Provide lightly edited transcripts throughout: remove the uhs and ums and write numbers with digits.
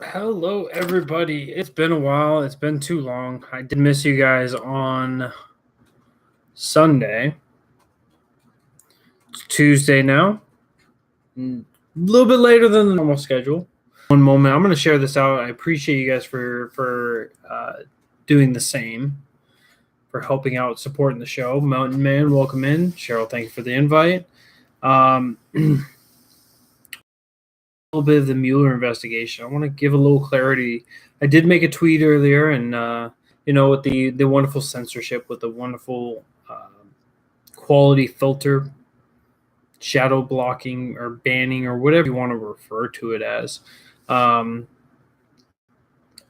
Hello, everybody. It's been a while. It's been too long. I did miss you guys on Sunday. It's Tuesday now. A little bit later than the normal schedule. One moment. I'm going to share this out. I appreciate you guys for doing the same, for helping out, supporting the show. Mountain Man, welcome in. Cheryl, thank you for the invite. A little bit of the Mueller investigation. I want to give a little clarity. I did make a tweet earlier, and with the wonderful censorship, with the wonderful quality filter, shadow blocking or banning or whatever you want to refer to it as,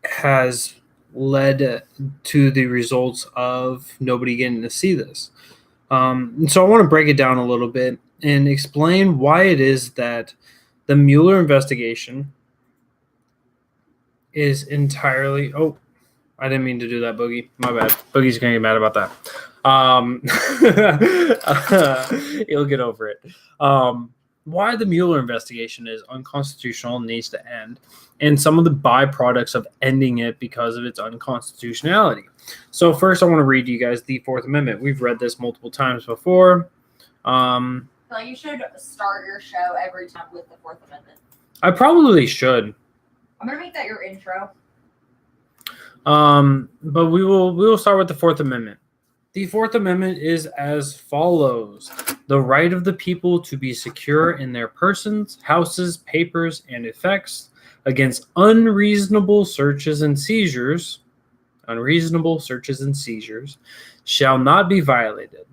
has led to the results of nobody getting to see this. And so I want to break it down a little bit and explain why it is that the Mueller investigation is entirely. Oh, I didn't mean to do that, Boogie. My bad. Boogie's gonna get mad about that. He'll get over it. Why the Mueller investigation is unconstitutional and needs to end, and some of the byproducts of ending it because of its unconstitutionality. So first, I want to read you guys the Fourth Amendment. We've read this multiple times before. So you should start your show every time with the Fourth Amendment. I probably should. I'm gonna make that your intro. But we will start with the Fourth Amendment. The Fourth Amendment is as follows: the right of the people to be secure in their persons, houses, papers, and effects against unreasonable searches and seizures. Unreasonable searches and seizures shall not be violated,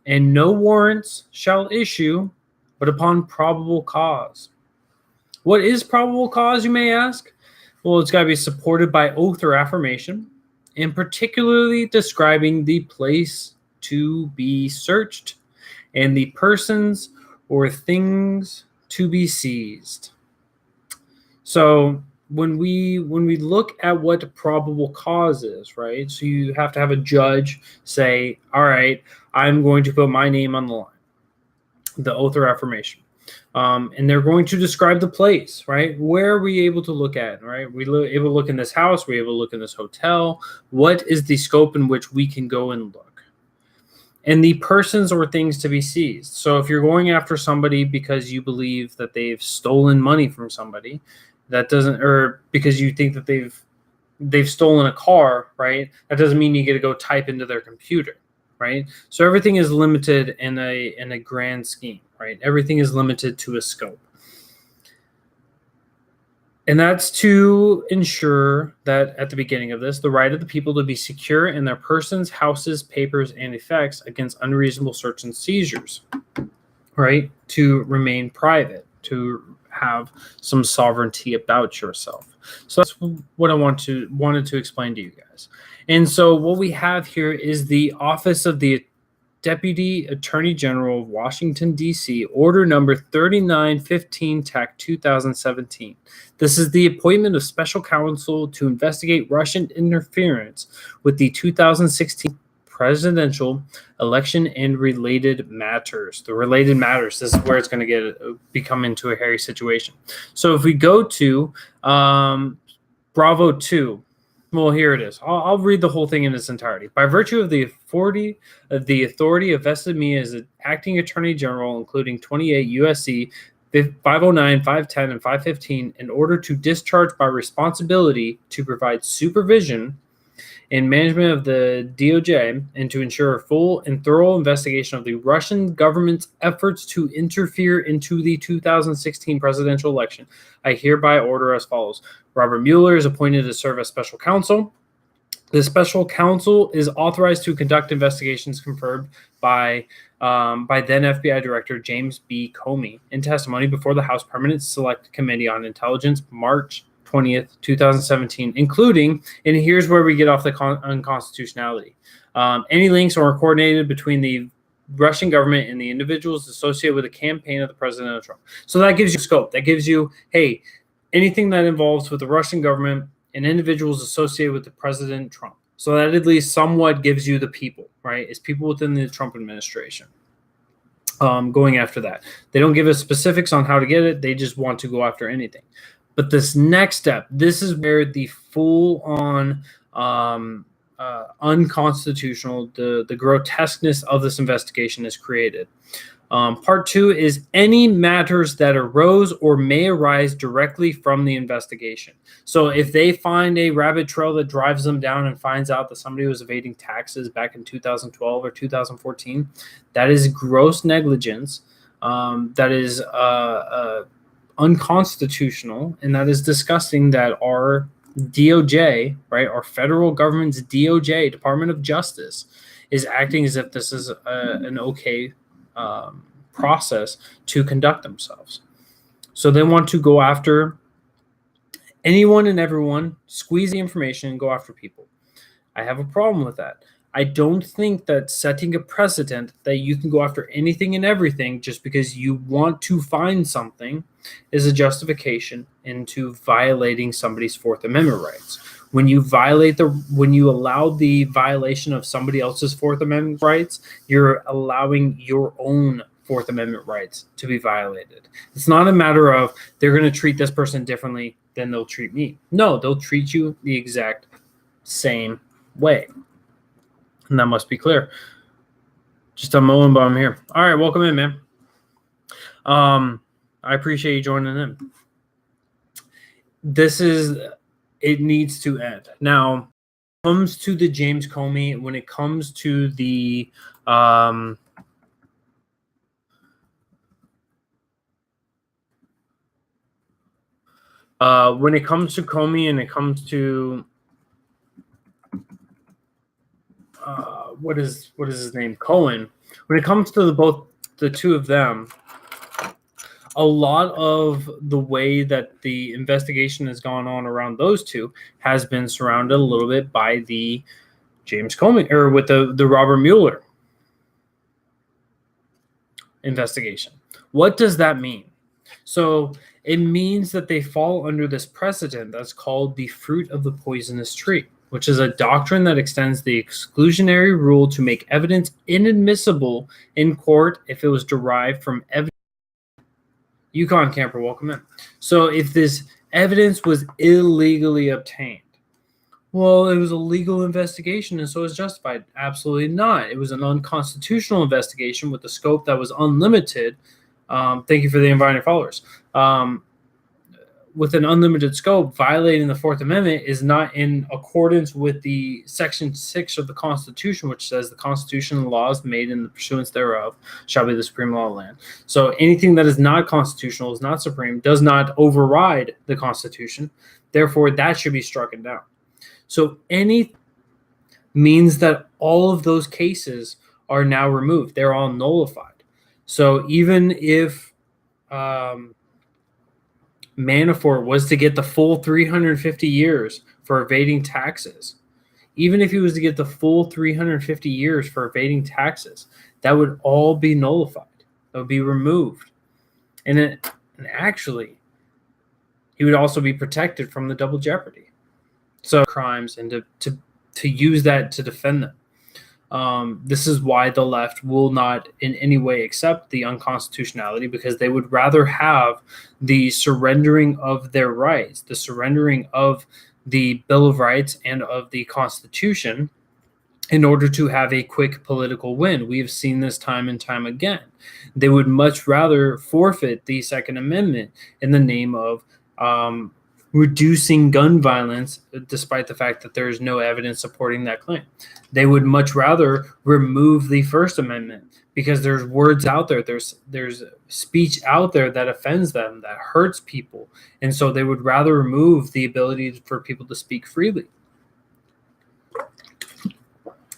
and no warrants shall issue but upon probable cause. What is probable cause, you may ask? Well, it's got to be supported by oath or affirmation, and particularly describing the place to be searched and the persons or things to be seized. So when we look at what probable cause is, right? So you have to have a judge say, all right, I'm going to put my name on the line, the oath or affirmation. And they're going to describe the place, right? Where are we able to look at, right? We able to look in this house. We're able to look in this hotel. What is the scope in which we can go and look? And the persons or things to be seized. So if you're going after somebody because you believe that they've stolen money from somebody, that doesn't, or because you think that they've stolen a car, right? That doesn't mean you get to go type into their computer, right? So everything is limited in a grand scheme, right? Everything is limited to a scope. And that's to ensure that at the beginning of this, the right of the people to be secure in their persons, houses, papers, and effects against unreasonable search and seizures, right? To remain private, to have some sovereignty about yourself. So that's what I wanted to explain to you guys. And so what we have here is the Office of the Deputy Attorney General of Washington, D.C., Order Number 3915, TAC 2017. This is the appointment of special counsel to investigate Russian interference with the 2016 presidential election and related matters. The related matters, this is where it's going to become into a hairy situation. So if we go to Bravo 2, well, here it is. I'll read the whole thing in its entirety. By virtue of the authority vested in me as an acting attorney general, including 28 U.S.C. 509, 510, and 515, in order to discharge my responsibility to provide supervision and management of the DOJ and to ensure a full and thorough investigation of the Russian government's efforts to interfere into the 2016 presidential election, I hereby order as follows. Robert Mueller is appointed to serve as special counsel. The special counsel is authorized to conduct investigations confirmed by then FBI Director James B. Comey in testimony before the House Permanent Select Committee on Intelligence, March 20th, 2017, including, and here's where we get off the unconstitutionality, any links or coordinated between the Russian government and the individuals associated with the campaign of the President of Trump. So that gives you scope. That gives you, hey, anything that involves with the Russian government and individuals associated with the President Trump. So that at least somewhat gives you the people, right? It's people within the Trump administration. Going after that. They don't give us specifics on how to get it. They just want to go after anything. But this next step, this is where the full-on unconstitutional, the grotesqueness of this investigation is created. Part 2 is any matters that arose or may arise directly from the investigation. So if they find a rabbit trail that drives them down and finds out that somebody was evading taxes back in 2012 or 2014, that is gross negligence. That is unconstitutional, and that is disgusting that our DOJ, right, our federal government's DOJ, Department of Justice, is acting as if this is an okay process to conduct themselves. So they want to go after anyone and everyone, squeeze the information, and go after people. I have a problem with that. I don't think that setting a precedent that you can go after anything and everything just because you want to find something is a justification into violating somebody's Fourth Amendment rights. When you allow the violation of somebody else's Fourth Amendment rights, you're allowing your own Fourth Amendment rights to be violated. It's not a matter of they're going to treat this person differently than they'll treat me. No, they'll treat you the exact same way. And that must be clear. Just a moment, but I'm here. All right, welcome in, man. I appreciate you joining in. It needs to end. Now, when it comes to the James Comey, when it comes to the when it comes to Comey and it comes to what is his name, Cohen, when it comes to the two of them, a lot of the way that the investigation has gone on around those two has been surrounded a little bit by the James Comey, or with the Robert Mueller investigation. What does that mean? So it means that they fall under this precedent that's called the fruit of the poisonous tree, which is a doctrine that extends the exclusionary rule to make evidence inadmissible in court if it was derived from evidence. Yukon camper, welcome in. So if this evidence was illegally obtained, well, it was a legal investigation and so it's justified. Absolutely not. It was an unconstitutional investigation with a scope that was unlimited. Thank you for the inviting followers. With an unlimited scope, violating the Fourth Amendment is not in accordance with the Section 6 of the Constitution, which says the Constitution and laws made in the pursuance thereof shall be the supreme law of the land. So anything that is not constitutional, is not supreme, does not override the Constitution. Therefore, that should be struck down. So any means that all of those cases are now removed. They're all nullified. So even if Manafort was to get the full 350 years for evading taxes, even if he was to get the full 350 years for evading taxes, that would all be nullified. That would be removed. And actually, he would also be protected from the double jeopardy. So crimes, and to use that to defend them. This is why the left will not in any way accept the unconstitutionality, because they would rather have the surrendering of their rights, the surrendering of the Bill of Rights and of the Constitution in order to have a quick political win. We have seen this time and time again. They would much rather forfeit the Second Amendment in the name of reducing gun violence, despite the fact that there is no evidence supporting that claim. They would much rather remove the First Amendment because there's words out there, there's speech out there that offends them, that hurts people. And so they would rather remove the ability for people to speak freely.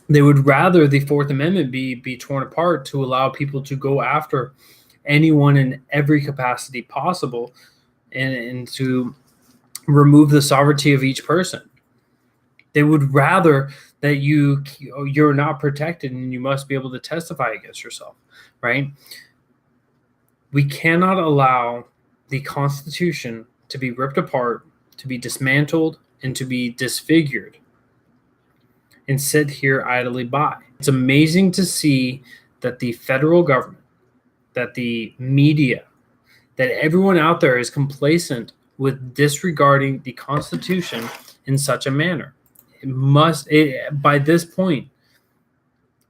They would rather the Fourth Amendment be torn apart to allow people to go after anyone in every capacity possible and to remove the sovereignty of each person. They would rather that you're not protected and you must be able to testify against yourself, right? We cannot allow the Constitution to be ripped apart, to be dismantled, and to be disfigured and sit here idly by. It's amazing to see that the federal government, that the media, that everyone out there is complacent with disregarding the Constitution in such a manner. By this point,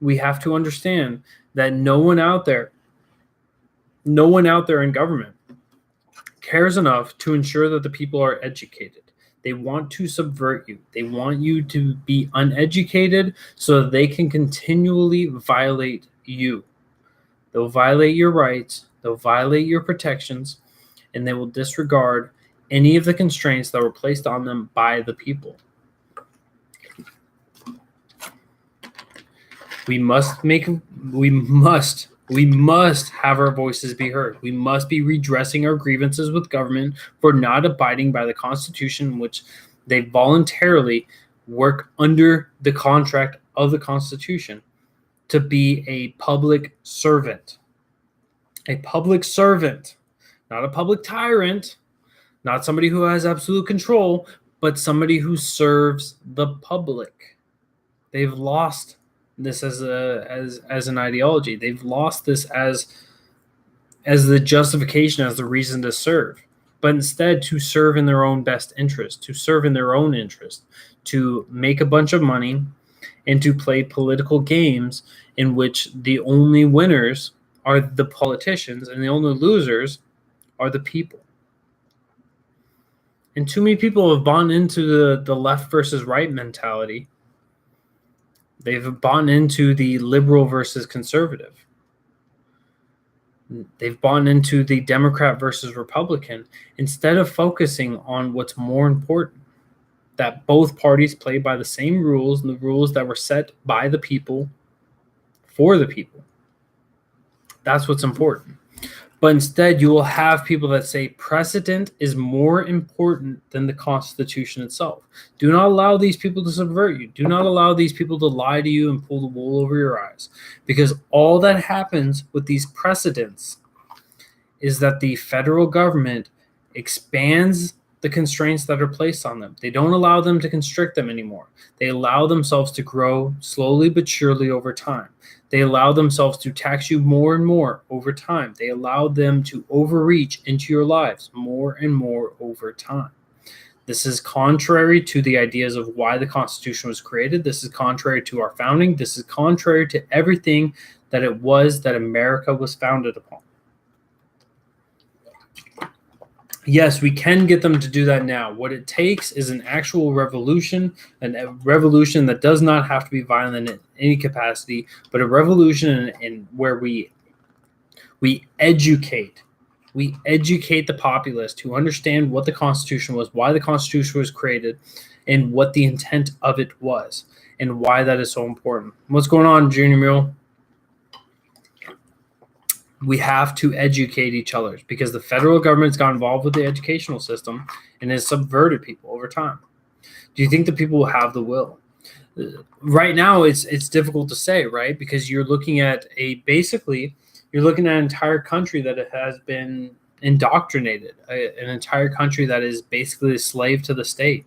we have to understand that no one out there in government cares enough to ensure that the people are educated. They want to subvert you. They want you to be uneducated so that they can continually violate you. They'll violate your rights, they'll violate your protections, and they will disregard any of the constraints that were placed on them by the people. We must have our voices be heard. We must be redressing our grievances with government for not abiding by the Constitution, which they voluntarily work under the contract of the Constitution to be a public servant. A public servant, not a public tyrant, not somebody who has absolute control, but somebody who serves the public. They've lost this as an ideology. They've lost this as the justification, as the reason to serve, but instead to serve in their own best interest, to serve in their own interest, to make a bunch of money, and to play political games in which the only winners are the politicians and the only losers are the people. And too many people have bought into the left versus right mentality. They've bought into the liberal versus conservative. They've bought into the Democrat versus Republican instead of focusing on what's more important, that both parties play by the same rules and the rules that were set by the people for the people. That's what's important. But instead, you will have people that say precedent is more important than the Constitution itself. Do not allow these people to subvert you. Do not allow these people to lie to you and pull the wool over your eyes. Because all that happens with these precedents is that the federal government expands the constraints that are placed on them. They don't allow them to constrict them anymore. They allow themselves to grow slowly but surely over time. They allow themselves to tax you more and more over time. They allow them to overreach into your lives more and more over time. This is contrary to the ideas of why the Constitution was created. This is contrary to our founding. This is contrary to everything that it was that America was founded upon. Yes, we can get them to do that now. What it takes is an actual revolution, a revolution that does not have to be violent in any capacity, but a revolution in where we educate the populace to understand what the Constitution was, why the Constitution was created, and what the intent of it was, and why that is so important. What's going on, Junior Mule? We have to educate each other because the federal government's got involved with the educational system and has subverted people over time. Do you think the people will have the will? Right now, it's difficult to say, right? Because you're looking at an entire country that has been indoctrinated, an entire country that is basically a slave to the state.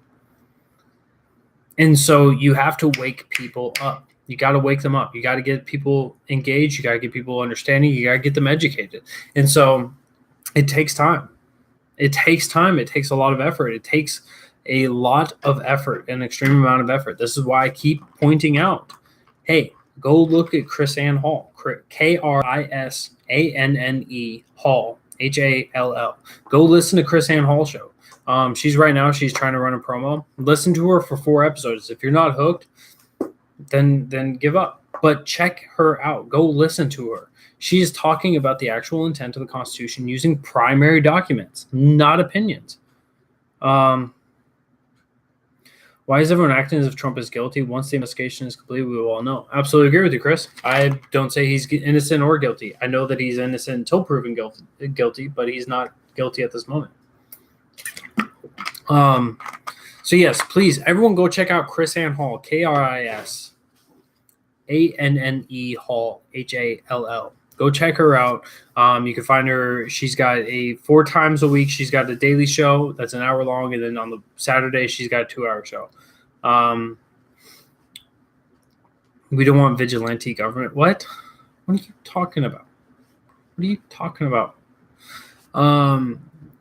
And so you have to wake people up. You got to wake them up. You got to get people engaged. You got to get people understanding. You got to get them educated. And so it takes time. It takes time. It takes a lot of effort. It takes a lot of effort, an extreme amount of effort. This is why I keep pointing out, hey, go look at Chris Ann Hall, Krisanne Hall, Hall. Go listen to Chris Ann Hall show. She's trying to run a promo. Listen to her for 4 episodes. If you're not hooked, then give up. But check her out. Go listen to her. She is talking about the actual intent of the Constitution using primary documents, not opinions. Why is everyone acting as if Trump is guilty? Once the investigation is complete, we will all know. Absolutely agree with you, Chris. I don't say he's innocent or guilty. I know that he's innocent until proven guilty, but he's not guilty at this moment. So yes, please, everyone go check out Chris Ann Hall, Krisanne Hall, Hall. Go check her out. You can find her. She's got 4 times a week. She's got a daily show that's an hour long, and then on the Saturday she's got a 2-hour show. We don't want vigilante government. What? What are you talking about?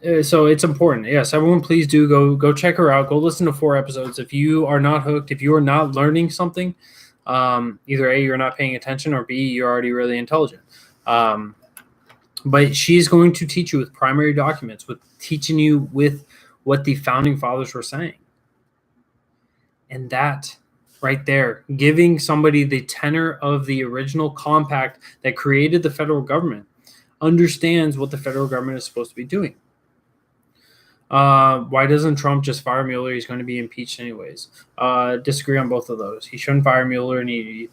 So it's important. Yes, everyone, please do go check her out. Go listen to 4 episodes. If you are not hooked, if you are not learning something, either A, you're not paying attention, or B, you're already really intelligent. But she's going to teach you with primary documents, with teaching you with what the founding fathers were saying. And that right there, giving somebody the tenor of the original compact that created the federal government, understands what the federal government is supposed to be doing. Why doesn't Trump just fire Mueller? He's going to be impeached anyways. Disagree on both of those. He shouldn't fire Mueller, and he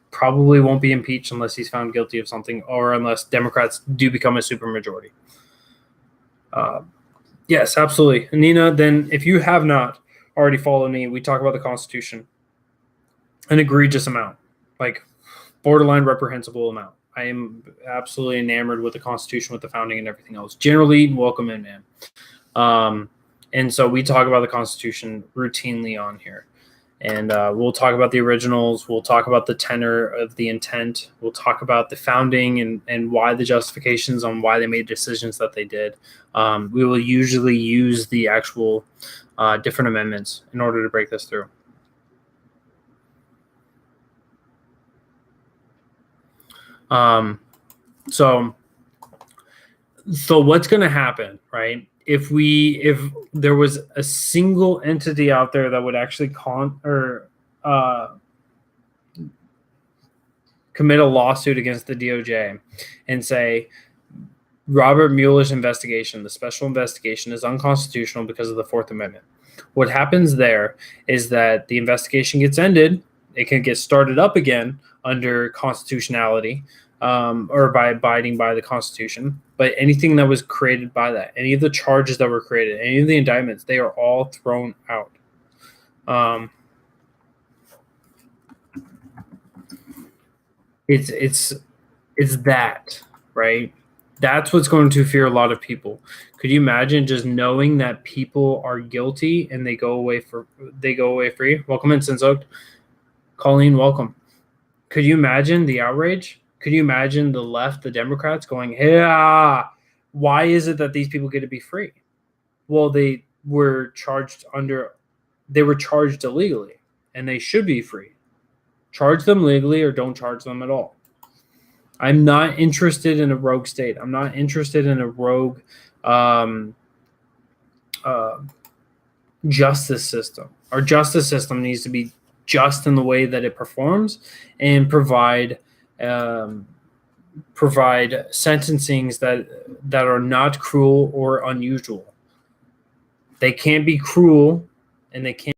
probably won't be impeached unless he's found guilty of something, or unless Democrats do become a supermajority. Yes, absolutely. Nina, then if you have not already followed me, we talk about the Constitution, an egregious amount, like borderline reprehensible amount. I am absolutely enamored with the Constitution, with the founding and everything else. Generally, welcome in, man. And so we talk about the Constitution routinely on here. And we'll talk about the originals. We'll talk about the tenor of the intent. We'll talk about the founding and why the justifications on why they made decisions that they did. We will usually use the actual different amendments in order to break this through. So what's going to happen, right? If there was a single entity out there that would actually commit a lawsuit against the DOJ and say Robert Mueller's investigation, the special investigation, is unconstitutional because of the Fourth Amendment. What happens there is that the investigation gets ended. It can get started up again under constitutionality, or by abiding by the Constitution. But anything that was created by that, any of the charges that were created, any of the indictments, they are all thrown out. It's that, right? That's what's going to fear a lot of people. Could you imagine just knowing that people are guilty and they go away free? Welcome in, Sinsoaked. Colleen, welcome. Could you imagine the outrage? Could you imagine the left, the Democrats going, yeah, why is it that these people get to be free? Well, they were charged illegally, and they should be free. Charge them legally or don't charge them at all. I'm not interested in a rogue state. I'm not interested in a rogue justice system. Our justice system needs to be just in the way that it performs and provide sentencings that are not cruel or unusual. They can't be cruel, and they can't.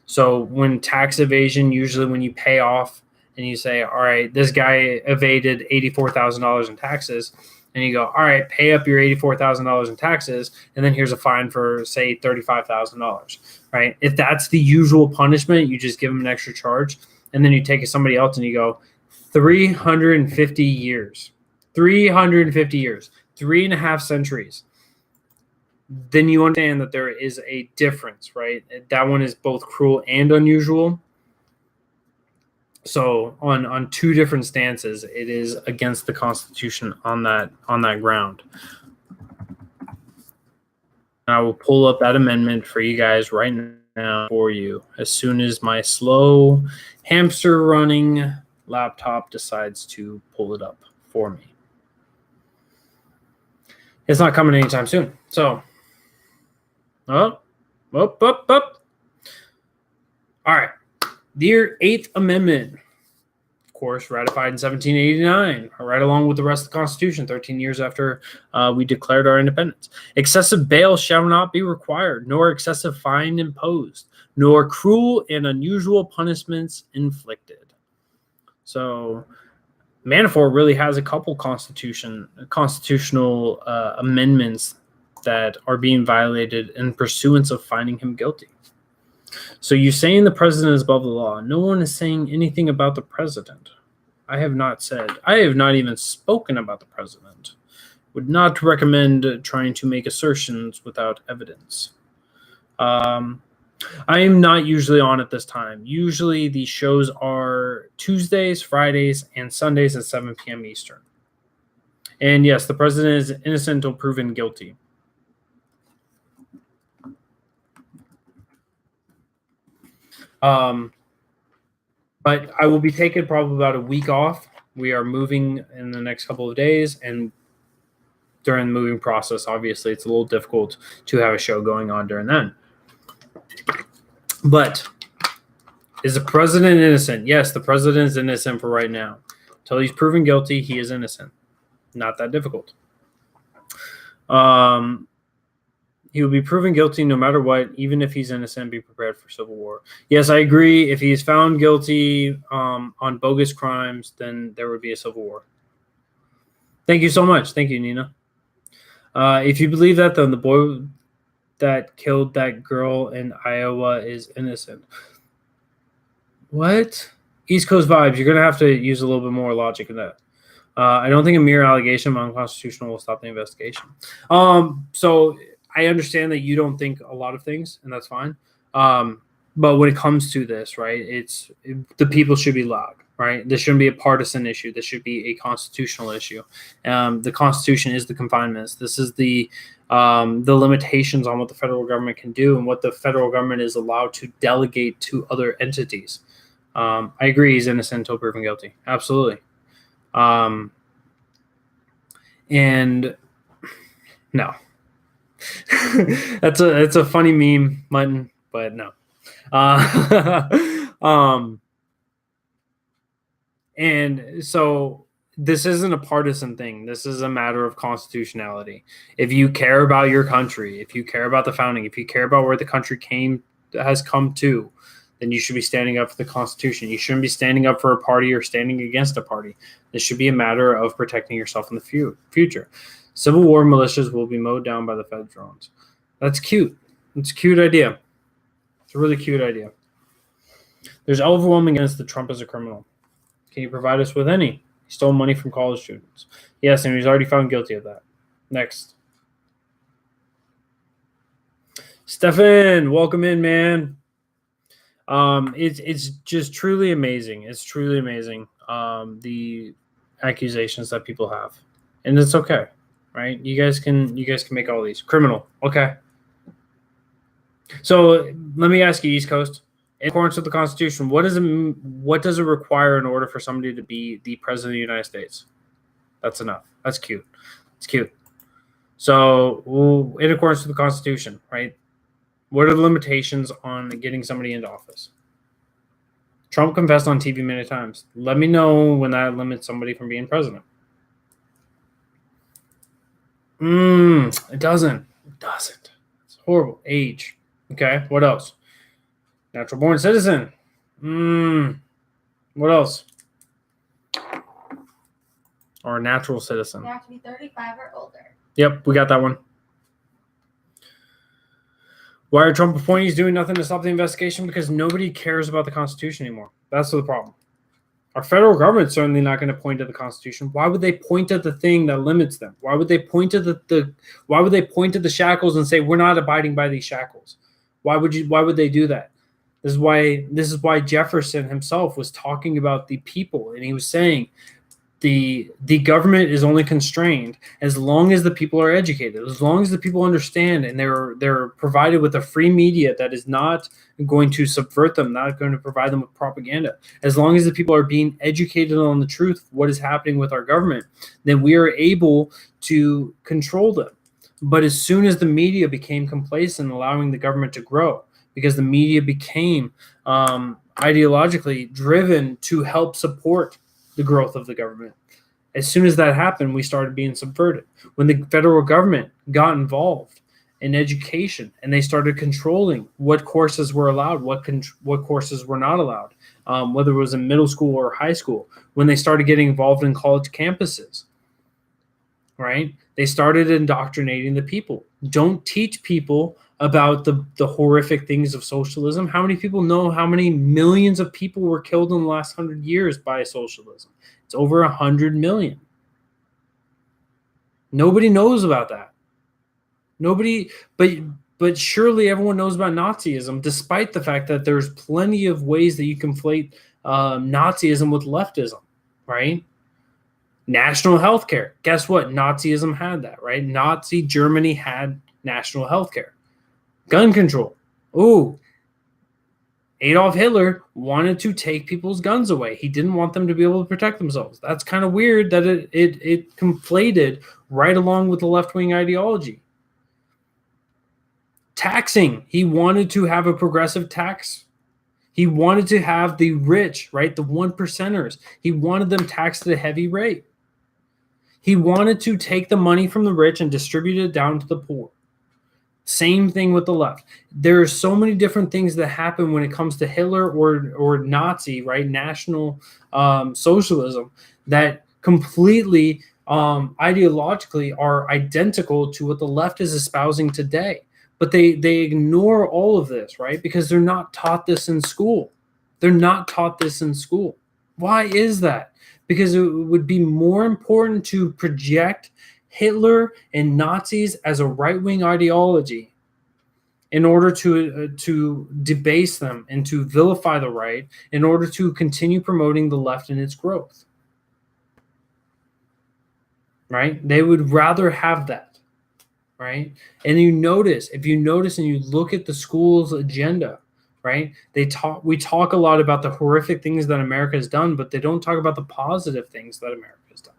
So when tax evasion, usually when you pay off and you say, all right, this guy evaded $84,000 in taxes, and you go, all right, pay up your $84,000 in taxes, and then here's a fine for, say, $35,000, right? If that's the usual punishment, you just give them an extra charge, and then you take somebody else and you go, 350 years, 3.5 centuries. Then you understand that there is a difference, right? That one is both cruel and unusual. So on two different stances, it is against the Constitution on that ground. And I will pull up that amendment for you guys right now for you as soon as my slow hamster running laptop decides to pull it up for me. It's not coming anytime soon. So, up. All right. The 8th Amendment, of course, ratified in 1789, right along with the rest of the Constitution, 13 years after we declared our independence. Excessive bail shall not be required, nor excessive fine imposed, nor cruel and unusual punishments inflicted. So Manafort really has a couple constitutional amendments that are being violated in pursuance of finding him guilty. So you're saying the president is above the law. No one is saying anything about the president. I have not even spoken about the president. Would not recommend trying to make assertions without evidence. I am not usually on at this time. Usually the shows are Tuesdays, Fridays, and Sundays at 7 p.m. Eastern. And yes, the president is innocent until proven guilty. But I will be taking probably about a week off. We are moving in the next couple of days, and during the moving process, obviously, it's a little difficult to have a show going on during then. But is the president innocent? Yes, the president is innocent for right now. Until he's proven guilty, he is innocent. Not that difficult. He will be proven guilty no matter what, even if he's innocent. Be prepared for civil war. Yes, I agree. If he's found guilty on bogus crimes, then there would be a civil war. Thank you so much. Thank you, Nina. If you believe that, then the boy that killed that girl in Iowa is innocent. What? East Coast vibes. You're going to have to use a little bit more logic in that. I don't think a mere allegation of unconstitutional will stop the investigation. So I understand that you don't think a lot of things, and that's fine. But when it comes to this, right, the people should be loud, right? This shouldn't be a partisan issue. This should be a constitutional issue. The Constitution is the confinements. This is the limitations on what the federal government can do and what the federal government is allowed to delegate to other entities. I agree he's innocent until proven guilty. Absolutely. And no. That's a funny meme, Mutton, but no. And so this isn't a partisan thing. This is a matter of constitutionality. If you care about your country, if you care about the founding, if you care about where the country has come to, then you should be standing up for the Constitution. You shouldn't be standing up for a party or standing against a party. This should be a matter of protecting yourself in the future. Civil war militias will be mowed down by the Fed drones. That's cute. It's a cute idea. It's a really cute idea. There's overwhelming evidence that Trump is a criminal. Can you provide us with any? He stole money from college students. Yes, and he's already found guilty of that. Next. Stefan, welcome in, man. It's just truly amazing. It's truly amazing. The accusations that people have, and it's okay, right? You guys can make all these criminal. Okay. So let me ask you, East Coast, in accordance with the Constitution, what does it require in order for somebody to be the president of the United States? That's enough. That's cute. It's cute. So in accordance with the Constitution, right? What are the limitations on getting somebody into office? Trump confessed on TV many times. Let me know when that limits somebody from being president. It doesn't. It doesn't. It's horrible. Age. Okay. What else? Natural born citizen. What else? Or a natural citizen. You have to be 35 or older. Yep, we got that one. Why are Trump appointees doing nothing to stop the investigation? Because nobody cares about the Constitution anymore. That's the problem. Our federal government's certainly not going to point to the Constitution. Why would they point at the thing that limits them? Why would they point to why would they point to the shackles and say we're not abiding by these shackles? Why would they do that? This is why Jefferson himself was talking about the people, and he was saying the government is only constrained as long as the people are educated, as long as the people understand, and they're provided with a free media that is not going to subvert them, not going to provide them with propaganda. As long as the people are being educated on the truth of what is happening with our government, then we are able to control them. But as soon as the media became complacent, allowing the government to grow, because the media became ideologically driven to help support the growth of the government. As soon as that happened, we started being subverted. When the federal government got involved in education and they started controlling what courses were allowed, what courses were not allowed, whether it was in middle school or high school, when they started getting involved in college campuses, right? They started indoctrinating the people. Don't teach people about the horrific things of socialism. How many people know how many millions of people were killed in the last 100 years by socialism? It's over 100 million. Nobody knows about that. Nobody, but surely everyone knows about Nazism, despite the fact that there's plenty of ways that you conflate Nazism with leftism, right? National health care. Guess what? Nazism had that, right? Nazi Germany had national health care. Gun control. Ooh. Adolf Hitler wanted to take people's guns away. He didn't want them to be able to protect themselves. That's kind of weird that it conflated right along with the left-wing ideology. Taxing. He wanted to have a progressive tax. He wanted to have the rich, right, the 1%ers. He wanted them taxed at a heavy rate. He wanted to take the money from the rich and distribute it down to the poor. Same thing with the left. There are so many different things that happen when it comes to Hitler or Nazi, right? National socialism that completely ideologically are identical to what the left is espousing today. But they ignore all of this, right? Because they're not taught this in school. They're not taught this in school. Why is that? Because it would be more important to project Hitler and Nazis as a right-wing ideology in order to debase them and to vilify the right in order to continue promoting the left and its growth. Right? They would rather have that. Right? And if you notice and you look at the school's agenda, right? We talk a lot about the horrific things that America has done, but they don't talk about the positive things that America has done.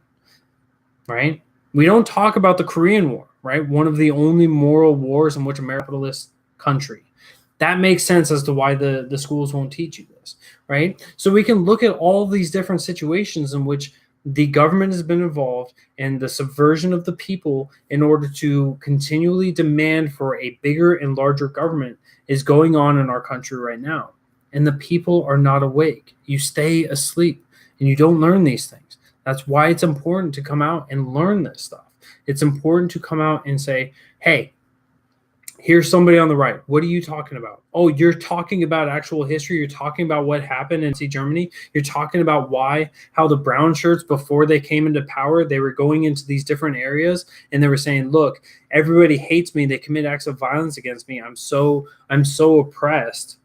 Right? We don't talk about the Korean War, right? One of the only moral wars in which America is a capitalist country. That makes sense as to why the schools won't teach you this, right? So we can look at all these different situations in which the government has been involved and the subversion of the people in order to continually demand for a bigger and larger government is going on in our country right now. And the people are not awake. You stay asleep and you don't learn these things. That's why it's important to come out and learn this stuff. It's important to come out and say, hey, here's somebody on the right. What are you talking about? Oh, you're talking about actual history. You're talking about what happened in Nazi Germany. You're talking about how the brown shirts, before they came into power, they were going into these different areas and they were saying, look, everybody hates me. They commit acts of violence against me. I'm so oppressed.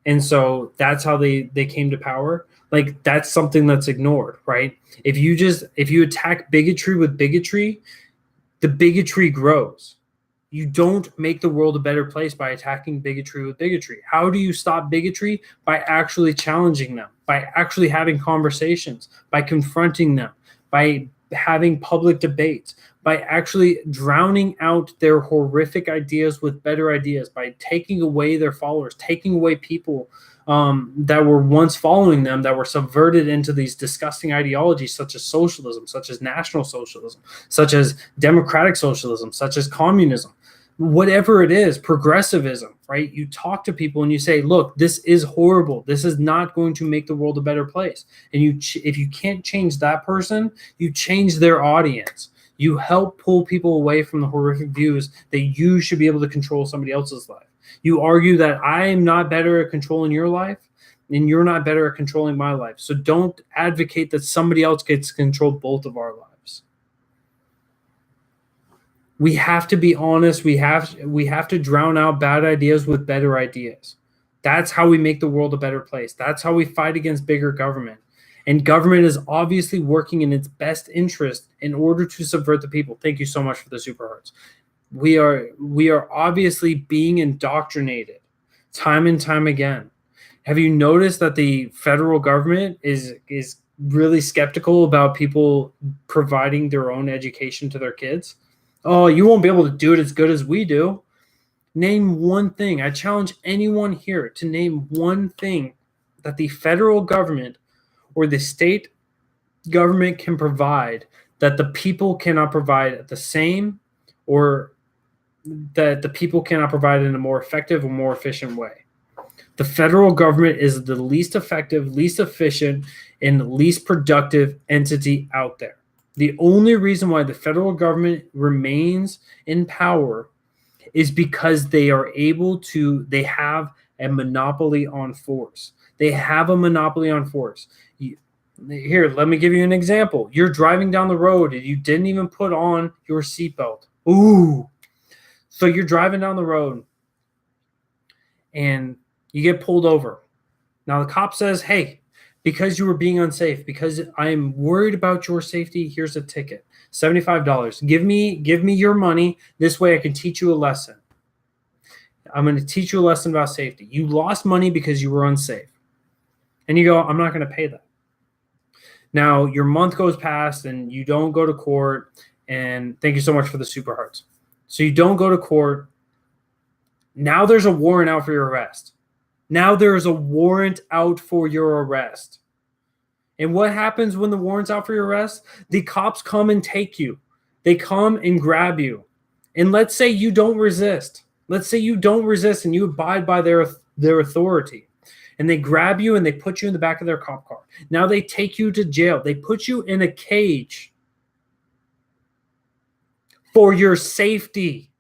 And so that's how they came to power. Like, that's something that's ignored, right? If you attack bigotry with bigotry, the bigotry grows. You don't make the world a better place by attacking bigotry with bigotry. How do you stop bigotry? By actually challenging them, by actually having conversations, by confronting them, by having public debates, by actually drowning out their horrific ideas with better ideas, by taking away their followers, taking away people that were once following them, that were subverted into these disgusting ideologies such as socialism, such as national socialism, such as democratic socialism, such as communism, whatever it is, progressivism, right? You talk to people and you say, look, this is horrible. This is not going to make the world a better place. And if you can't change that person, you change their audience. You help pull people away from the horrific views that you should be able to control somebody else's life. You argue that I am not better at controlling your life and you're not better at controlling my life. So don't advocate that somebody else gets to control both of our lives. We have to be honest. We have to drown out bad ideas with better ideas. That's how we make the world a better place. That's how we fight against bigger government. And government is obviously working in its best interest in order to subvert the people. Thank you so much for the super hearts. We are obviously being indoctrinated time and time again. Have you noticed that the federal government is really skeptical about people providing their own education to their kids? Oh, you won't be able to do it as good as we do. Name one thing. I challenge anyone here to name one thing that the federal government or the state government can provide that the people cannot provide at the same, or that the people cannot provide in a more effective or more efficient way. The federal government is the least effective, least efficient, and least productive entity out there. The only reason why the federal government remains in power is because they have a monopoly on force. They have a monopoly on force. Here, let me give you an example. You're driving down the road and you didn't even put on your seatbelt. Ooh. So you're driving down the road and you get pulled over. Now the cop says, hey, because you were being unsafe, because I'm worried about your safety, here's a ticket, $75. Give me your money. This way I can teach you a lesson. I'm going to teach you a lesson about safety. You lost money because you were unsafe. And you go, I'm not going to pay that. Now, your month goes past and you don't go to court. And thank you so much for the super hearts. So you don't go to court. Now there's a warrant out for your arrest. Now there is a warrant out for your arrest. And what happens when the warrant's out for your arrest? The cops come and take you. They come and grab you. And let's say you don't resist. Let's say you don't resist and you abide by their authority. And they grab you and they put you in the back of their cop car. Now they take you to jail. They put you in a cage for your safety.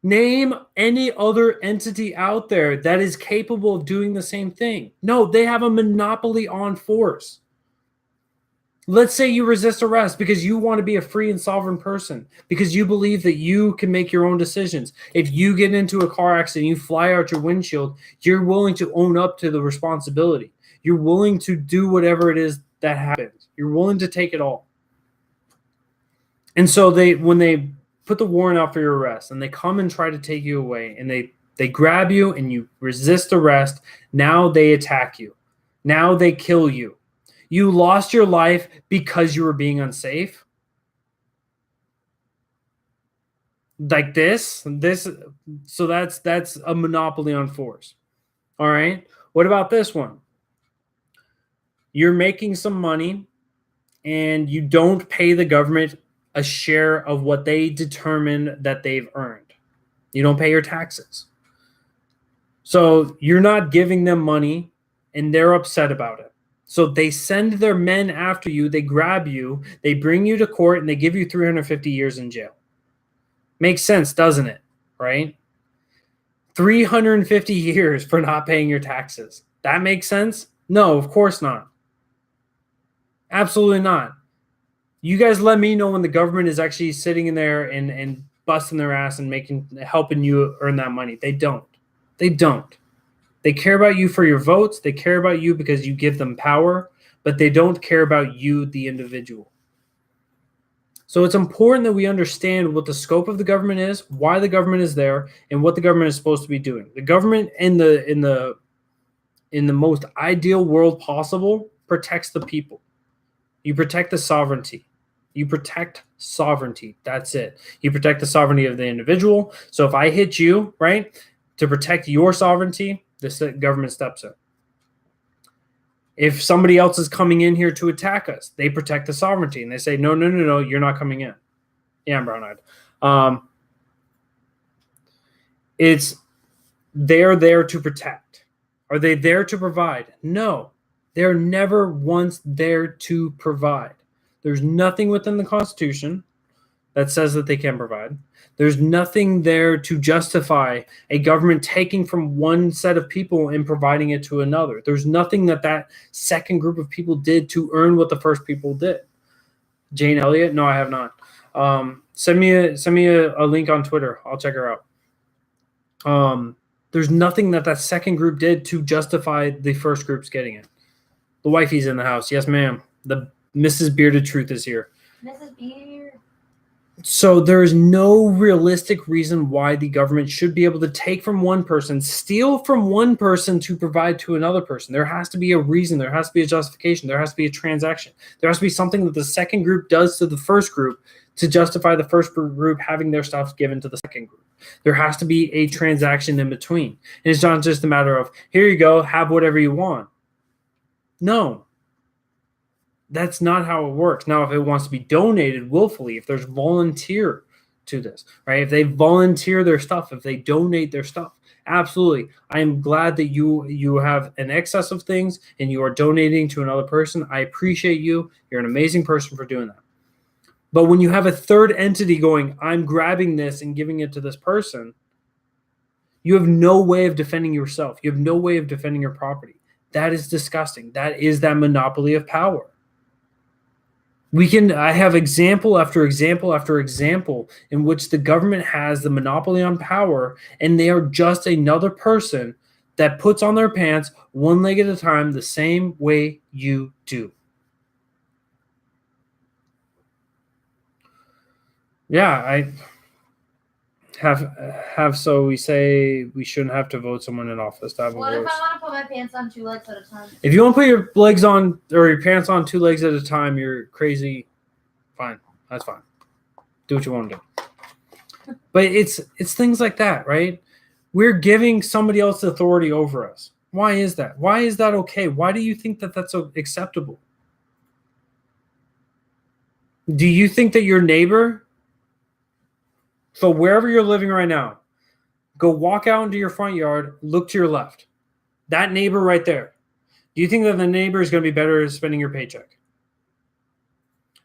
Name any other entity out there that is capable of doing the same thing. No, they have a monopoly on force. Let's say you resist arrest because you want to be a free and sovereign person, because you believe that you can make your own decisions. If you get into a car accident, you fly out your windshield, you're willing to own up to the responsibility. You're willing to do whatever it is that happens. You're willing to take it all. And so when they put the warrant out for your arrest and they come and try to take you away and they grab you and you resist arrest, now they attack you. Now they kill you. You lost your life because you were being unsafe. Like this. So that's a monopoly on force. All right. What about this one? You're making some money and you don't pay the government a share of what they determine that they've earned. You don't pay your taxes. So you're not giving them money and they're upset about it. So they send their men after you, they grab you, they bring you to court, and they give you 350 years in jail. Makes sense, doesn't it? Right? 350 years for not paying your taxes. That makes sense? No, of course not. Absolutely not. You guys let me know when the government is actually sitting in there and busting their ass and helping you earn that money. They don't. They don't. They care about you for your votes. They care about you because you give them power, but they don't care about you, the individual. So it's important that we understand what the scope of the government is, why the government is there, and what the government is supposed to be doing. The government in the most ideal world possible protects the people. You protect the sovereignty. You protect sovereignty. That's it. You protect the sovereignty of the individual. So if I hit you, right, to protect your sovereignty, the government steps in. If somebody else is coming in here to attack us, they protect the sovereignty and they say, no, you're not coming in. Yeah, I'm brown-eyed. They're there to protect. Are they there to provide? No, they're never once there to provide. There's nothing within the Constitution that says that they can provide. There's nothing there to justify a government taking from one set of people and providing it to another. There's nothing that second group of people did to earn what the first people did. Jane Elliott? No, I have not. Send me a link on Twitter. I'll check her out. There's nothing that second group did to justify the first group's getting it. The wifey's in the house. Yes, ma'am. The Mrs. Bearded Truth is here. Mrs. Beard. So there is no realistic reason why the government should be able to take from one person, steal from one person to provide to another person. There has to be a reason. There has to be a justification. There has to be a transaction. There has to be something that the second group does to the first group to justify the first group having their stuff given to the second group. There has to be a transaction in between. And it's not just a matter of, here you go, have whatever you want. No. That's not how it works. Now, if it wants to be donated willfully, if there's volunteer to this, right? If they volunteer their stuff, if they donate their stuff, absolutely. I am glad that you have an excess of things and you are donating to another person. I appreciate you. You're an amazing person for doing that. But when you have a third entity going, I'm grabbing this and giving it to this person, you have no way of defending yourself. You have no way of defending your property. That is disgusting. That is that monopoly of power. I have example after example after example in which the government has the monopoly on power, and they are just another person that puts on their pants one leg at a time the same way you do. Yeah, So we say we shouldn't have to vote someone in office to have a What if voice. I want to put my pants on 2 legs at a time? If you want to put your legs on or your pants on 2 legs at a time, you're crazy. Fine, that's fine. Do what you want to do. But it's things like that, right? We're giving somebody else authority over us. Why is that? Why is that okay? Why do you think that that's acceptable? Do you think that your neighbor, so wherever you're living right now, go walk out into your front yard, look to your left. That neighbor right there. Do you think that the neighbor is going to be better at spending your paycheck?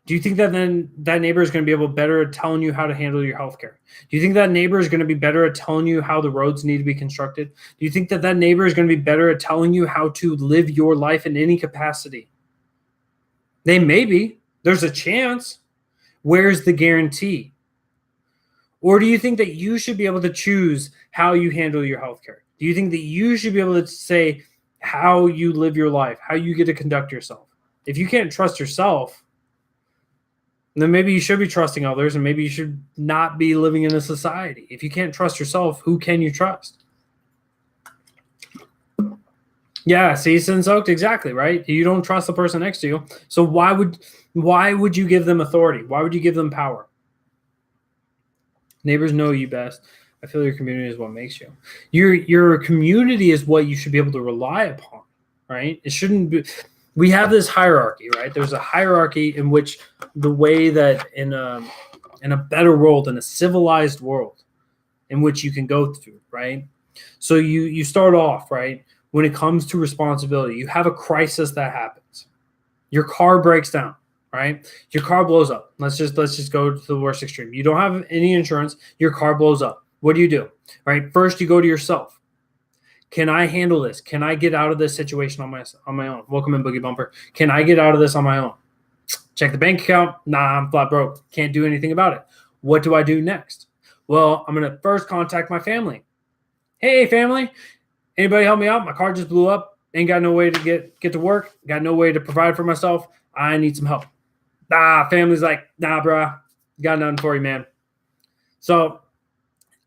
Do you think that then that neighbor is going to be able better at telling you how to handle your health care? Do you think that neighbor is going to be better at telling you how the roads need to be constructed? Do you think that that neighbor is going to be better at telling you how to live your life in any capacity? They may be. There's a chance. Where's the guarantee? Or do you think that you should be able to choose how you handle your health care? Do you think that you should be able to say how you live your life, how you get to conduct yourself? If you can't trust yourself, then maybe you should be trusting others, and maybe you should not be living in a society. If you can't trust yourself, who can you trust? Yeah, see, sin soaked, exactly, right? You don't trust the person next to you. So why would you give them authority? Why would you give them power? Neighbors know you best. I feel your community is what makes you. Your community is what you should be able to rely upon, right? It shouldn't be. We have this hierarchy, right? There's a hierarchy in which the way that in a better world, in a civilized world, in which you can go through, right? So you start off, right? When it comes to responsibility, you have a crisis that happens. Your car breaks down, right? Your car blows up. Let's just go to the worst extreme. You don't have any insurance. Your car blows up. What do? Right? First, you go to yourself. Can I handle this? Can I get out of this situation on my own? Welcome in, Boogie Bumper. Can I get out of this on my own? Check the bank account. Nah, I'm flat broke. Can't do anything about it. What do I do next? Well, I'm going to first contact my family. Hey, family. Anybody help me out? My car just blew up. Ain't got no way to get to work. Got no way to provide for myself. I need some help. Family's like, nah, bro. Got nothing for you, man. So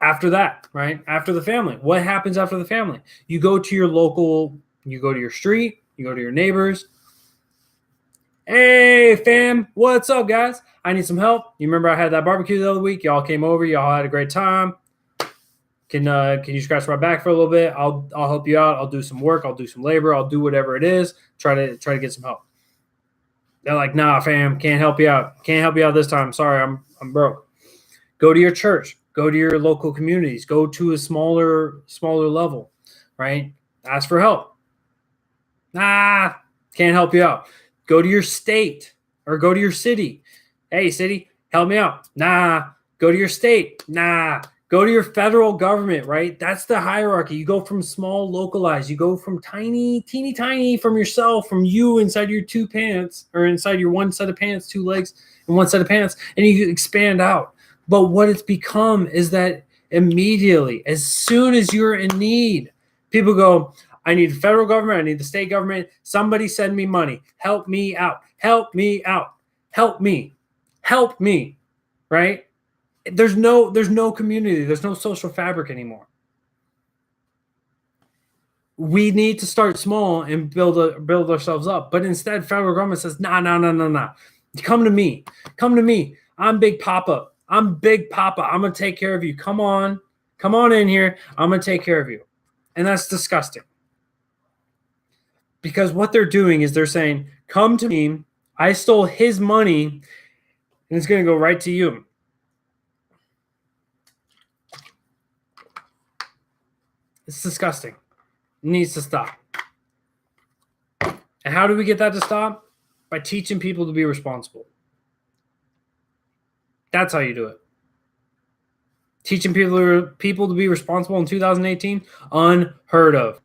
after that, right? After the family, what happens after the family? You go to your local, you go to your street, you go to your neighbors. Hey, fam, what's up, guys? I need some help. You remember I had that barbecue the other week? Y'all came over. Y'all had a great time. Can you scratch my back for a little bit? I'll help you out. I'll do some work. I'll do some labor. I'll do whatever it is. Try to get some help. They're like, nah, fam, can't help you out. Can't help you out this time. Sorry, I'm broke. Go to your church. Go to your local communities. Go to a smaller level, right? Ask for help. Nah, can't help you out. Go to your state or go to your city. Hey, city, help me out. Nah, go to your state. Nah, go to your federal government, right? That's the hierarchy. You go from small, localized. You go from tiny, teeny tiny from yourself, from you inside your 2 pants or inside your 1 set of pants, 2 legs and 1 set of pants, and you expand out. But what it's become is that immediately, as soon as you're in need, people go, I need the federal government. I need the state government. Somebody send me money. Help me out. Help me out. Help me. Help me. Right? There's no community. There's no social fabric anymore. We need to start small and build ourselves up. But instead, federal government says, nah. Come to me. Come to me. I'm Big Papa. I'm Big Papa. I'm going to take care of you. Come on in here. I'm going to take care of you. And that's disgusting. Because what they're doing is they're saying, come to me. I stole his money, and it's going to go right to you. It's disgusting. It needs to stop. And how do we get that to stop? By teaching people to be responsible. That's how you do it. Teaching people to be responsible in 2018? Unheard of.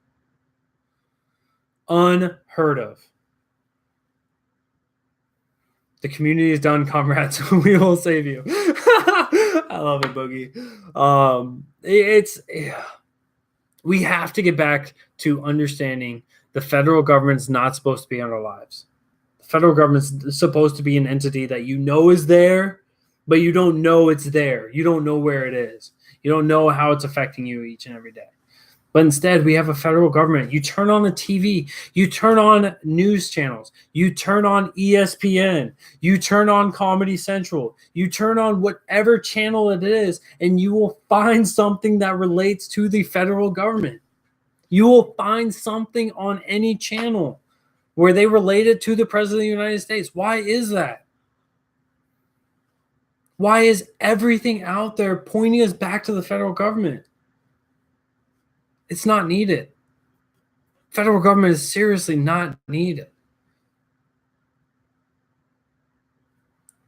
Unheard of. The community is done, comrades. We will save you. I love it, Boogie. We have to get back to understanding the federal government's not supposed to be in our lives. The federal government's supposed to be an entity that you know is there, but you don't know it's there. You don't know where it is. You don't know how it's affecting you each and every day. But instead, we have a federal government. You turn on the TV, you turn on news channels, you turn on ESPN, you turn on Comedy Central, you turn on whatever channel it is, and you will find something that relates to the federal government. You will find something on any channel where they relate it to the President of the United States. Why is that? Why is everything out there pointing us back to the federal government? It's not needed. Federal government is seriously not needed.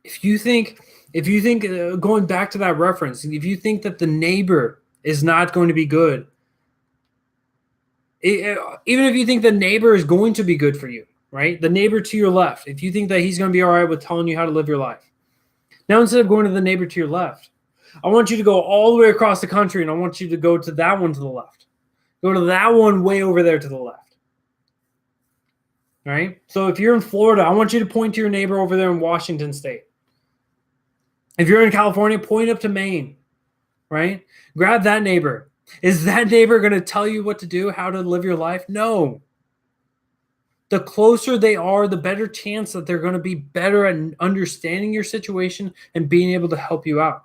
If you think going back to that reference, if you think that the neighbor is not going to be good, even if you think the neighbor is going to be good for you, right? The neighbor to your left, if you think that he's going to be all right with telling you how to live your life. Now, instead of going to the neighbor to your left, I want you to go all the way across the country, and I want you to go to that one to the left. Go to that one way over there to the left. All right? So if you're in Florida, I want you to point to your neighbor over there in Washington State. If you're in California, point up to Maine, right? Grab that neighbor. Is that neighbor going to tell you what to do, how to live your life? No. The closer they are, the better chance that they're going to be better at understanding your situation and being able to help you out.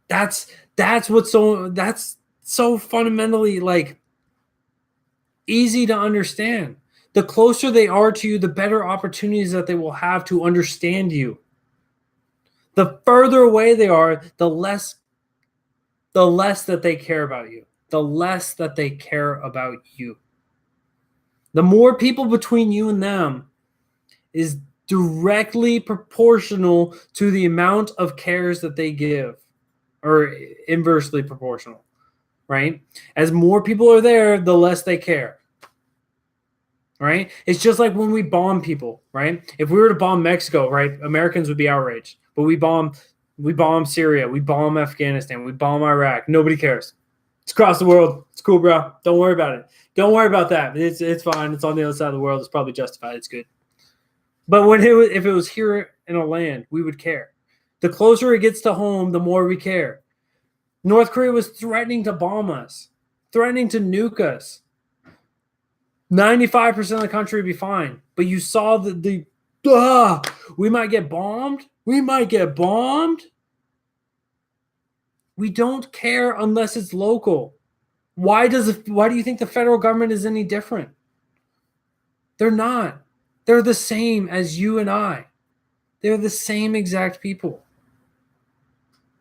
That's so fundamentally like easy to understand. The closer they are to you, the better opportunities that they will have to understand you. The further away they are, the less that they care about you. The less that they care about you. The more people between you and them is directly proportional to the amount of cares that they give, or inversely proportional, right? As more people are there, the less they care, right? It's just like when we bomb people, right? If we were to bomb Mexico, right, Americans would be outraged. But we bomb Syria, we bomb Afghanistan, we bomb Iraq. Nobody cares. It's across the world. It's cool, bro. Don't worry about it. Don't worry about that. It's fine. It's on the other side of the world. It's probably justified. It's good. But if it was here in a land, we would care. The closer it gets to home, the more we care. North Korea was threatening to bomb us, threatening to nuke us. 95% of the country would be fine. But you saw we might get bombed. We might get bombed. We don't care unless it's local. Why do you think the federal government is any different? They're not. They're the same as you and I. They're the same exact people.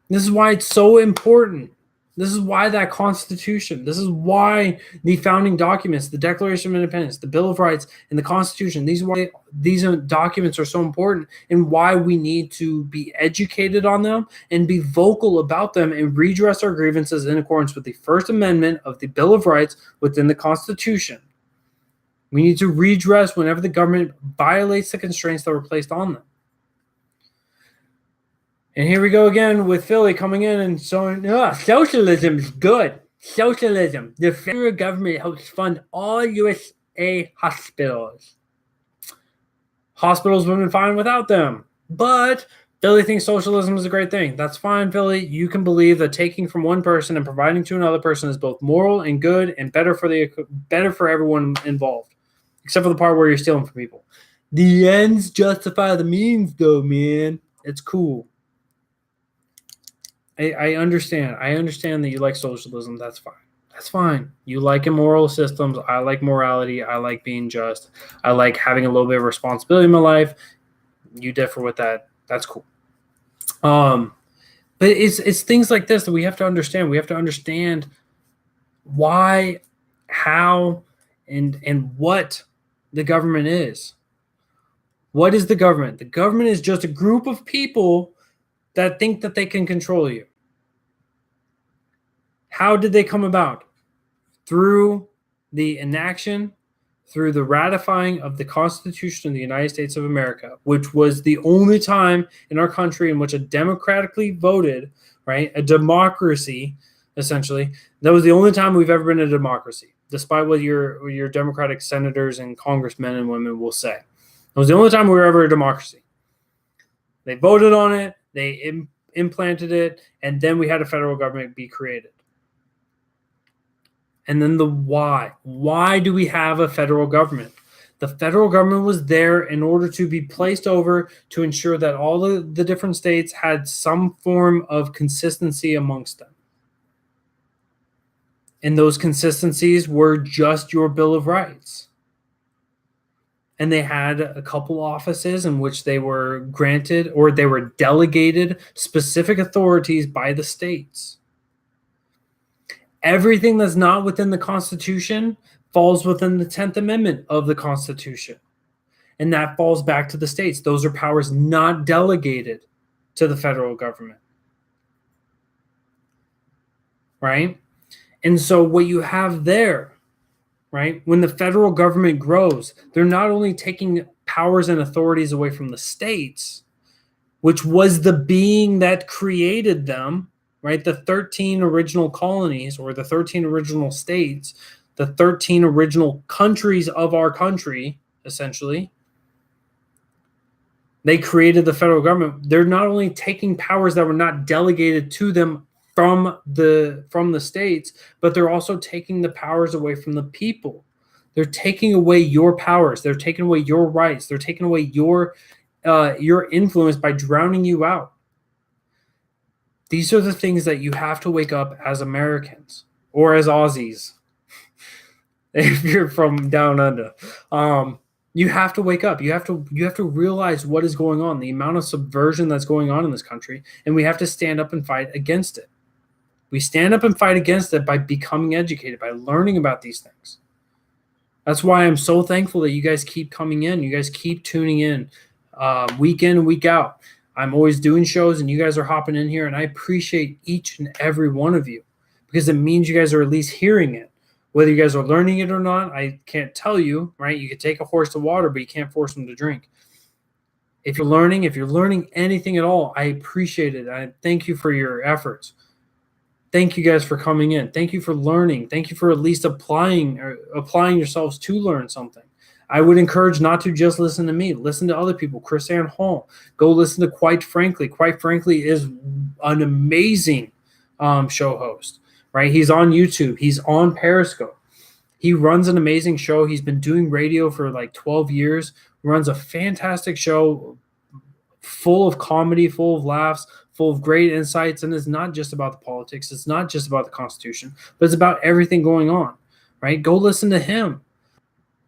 This is why it's so important. This is why that Constitution, this is why the founding documents, the Declaration of Independence, the Bill of Rights, and the Constitution, these documents are so important, and why we need to be educated on them and be vocal about them and redress our grievances in accordance with the First Amendment of the Bill of Rights within the Constitution. We need to redress whenever the government violates the constraints that were placed on them. And here we go again with Philly coming in and showing, socialism is good. Socialism. The federal government helps fund all USA hospitals. Hospitals would have been fine without them. But Philly thinks socialism is a great thing. That's fine, Philly. You can believe that taking from one person and providing to another person is both moral and good and better for everyone involved. Except for the part where you're stealing from people. The ends justify the means, though, man. It's cool. I understand. I understand that you like socialism. That's fine. That's fine. You like immoral systems. I like morality. I like being just. I like having a little bit of responsibility in my life. You differ with that. That's cool. But it's things like this that we have to understand. We have to understand why, how, and what the government is. What is the government? The government is just a group of people that think that they can control you. How did they come about? Through the enaction, through the ratifying of the Constitution of the United States of America, which was the only time in our country in which a democratically voted, right, a democracy, essentially, that was the only time we've ever been a democracy, despite what your Democratic senators and congressmen and women will say. It was the only time we were ever a democracy. They voted on it, they implanted it, and then we had a federal government be created. And then the why. Why do we have a federal government? The federal government was there in order to be placed over to ensure that all the different states had some form of consistency amongst them. And those consistencies were just your Bill of Rights. And they had a couple offices in which they were granted or they were delegated specific authorities by the states. Everything that's not within the Constitution falls within the 10th Amendment of the Constitution. And that falls back to the states. Those are powers not delegated to the federal government. Right? And so what you have there, right, when the federal government grows, they're not only taking powers and authorities away from the states, which was the being that created them, right? The 13 original colonies or the 13 original states, the 13 original countries of our country, essentially, they created the federal government. They're not only taking powers that were not delegated to them from the states, but they're also taking the powers away from the people. They're taking away your powers. They're taking away your rights. They're taking away your influence by drowning you out. These are the things that you have to wake up as Americans or as Aussies. If you're from down under, you have to wake up. You have to realize what is going on, the amount of subversion that's going on in this country, and we have to stand up and fight against it. We stand up and fight against it by becoming educated, by learning about these things. That's why I'm so thankful that you guys keep coming in. You guys keep tuning in week in and week out. I'm always doing shows and you guys are hopping in here, and I appreciate each and every one of you because it means you guys are at least hearing it. Whether you guys are learning it or not, I can't tell you, right? You can take a horse to water, but you can't force him to drink. If you're learning anything at all, I appreciate it. I thank you for your efforts. Thank you guys for coming in. Thank you for learning. Thank you for at least applying yourselves to learn something. I would encourage not to just listen to me. Listen to other people. Chris Ann Hall. Go listen to Quite Frankly. Quite Frankly is an amazing show host, right? He's on YouTube. He's on Periscope. He runs an amazing show. He's been doing radio for like 12 years. Runs a fantastic show full of comedy, full of laughs, full of great insights, and it's not just about the politics. It's not just about the Constitution, but it's about everything going on, right? Go listen to him.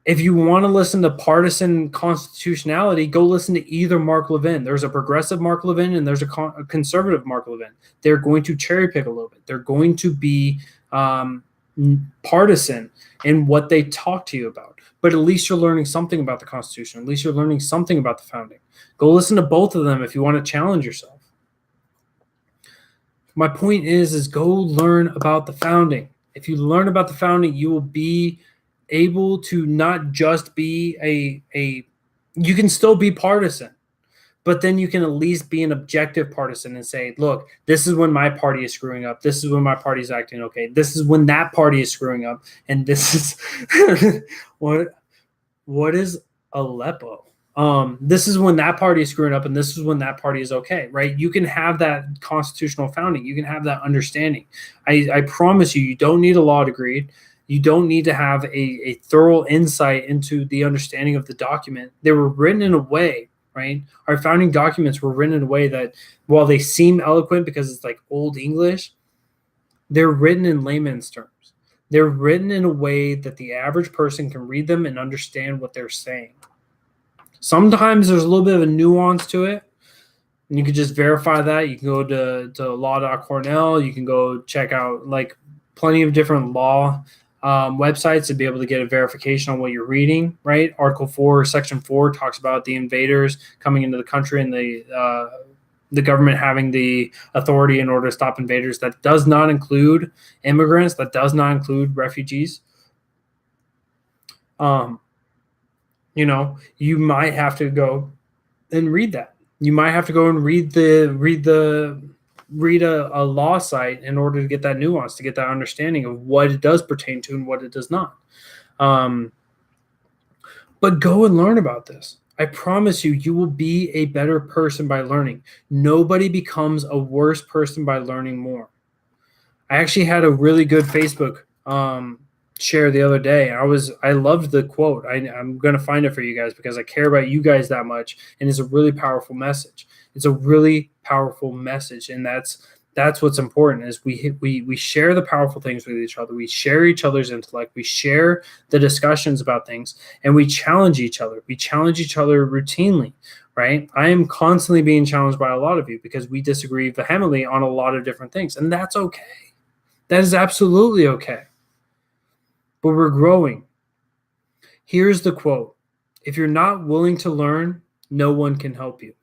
If you want to listen to partisan constitutionality, go listen to either Mark Levin. There's a progressive Mark Levin and there's a conservative Mark Levin. They're going to cherry pick a little bit. They're going to be partisan in what they talk to you about. But at least you're learning something about the Constitution. At least you're learning something about the founding. Go listen to both of them if you want to challenge yourself. My point is go learn about the founding. If you learn about the founding, you will be able to not just be you can still be partisan, but then you can at least be an objective partisan and say, look, this is when my party is screwing up. This is when my party is acting okay. This is when that party is screwing up. And this is what is Aleppo? This is when that party is screwing up, and this is when that party is okay, right? You can have that constitutional founding. You can have that understanding. I promise you don't need a law degree. You don't need to have a thorough insight into the understanding of the document. They were written in a way, right? Our founding documents were written in a way that while they seem eloquent because it's like old English, they're written in layman's terms. They're written in a way that the average person can read them and understand what they're saying. Sometimes there's a little bit of a nuance to it, and you can just verify that. You can go to law.cornell. You can go check out like plenty of different law websites to be able to get a verification on what you're reading, right? Article 4, Section 4 talks about the invaders coming into the country and the government having the authority in order to stop invaders. That does not include immigrants. That does not include refugees. You might have to go and read that. You might have to go and read a law site in order to get that nuance, to get that understanding of what it does pertain to and what it does not. But go and learn about this. I promise you, you will be a better person by learning. Nobody becomes a worse person by learning more. I actually had a really good Facebook share the other day. I loved the quote. I'm going to find it for you guys because I care about you guys that much, and it's a really powerful message. It's a really powerful message, and that's what's important is we share the powerful things with each other. We share each other's intellect. We share the discussions about things, and we challenge each other. We challenge each other routinely, right? I am constantly being challenged by a lot of you because we disagree vehemently on a lot of different things, and that's okay. That is absolutely okay. But we're growing. Here's the quote. If you're not willing to learn, no one can help you.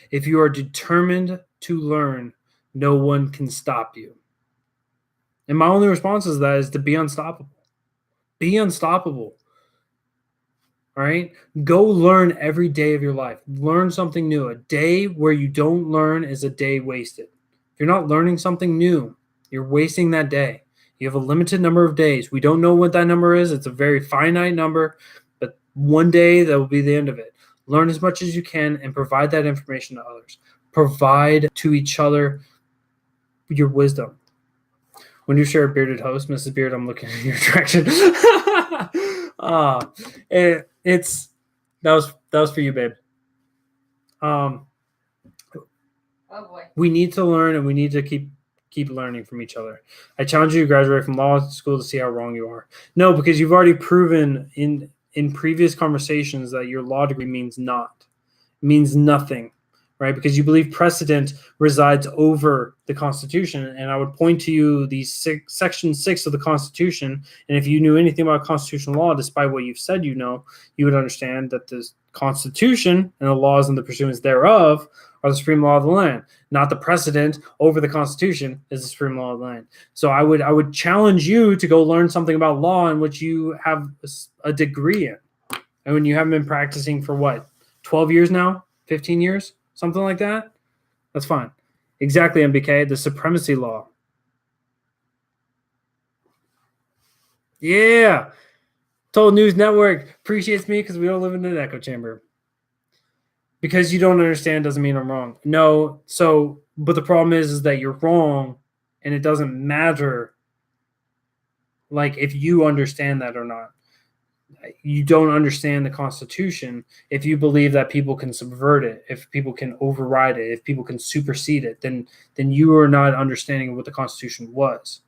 If you are determined to learn, no one can stop you. And my only response to that is to be unstoppable. Be unstoppable. All right? Go learn every day of your life. Learn something new. A day where you don't learn is a day wasted. If you're not learning something new, you're wasting that day. You have a limited number of days. We don't know what that number is. It's a very finite number, but one day that will be the end of it. Learn as much as you can and provide that information to others. Provide to each other your wisdom. When you share a bearded host, Mrs. Beard, I'm looking in your direction. That was for you, babe. Oh boy. We need to learn and we need to keep learning from each other. I challenge you to graduate from law school to see how wrong you are. No, because you've already proven in previous conversations that your law degree means nothing, right? Because you believe precedent resides over the Constitution. And I would point to you the Section 6 of the Constitution. And if you knew anything about constitutional law, despite what you've said you know, you would understand that the Constitution and the laws and the pursuance thereof are the supreme law of the land. Not the precedent over the Constitution is the supreme law of the land. So I would challenge you to go learn something about law in which you have a degree in. And when you haven't been practicing for what, 12 years now, 15 years, something like that, that's fine. Exactly, MBK, the supremacy law. Yeah. Total News Network appreciates me because we don't live in an echo chamber. Because you don't understand doesn't mean I'm wrong. No, but the problem is that you're wrong, and it doesn't matter, like, if you understand that or not. You don't understand the Constitution if you believe that people can subvert it, if people can override it, if people can supersede it, then you are not understanding what the Constitution was.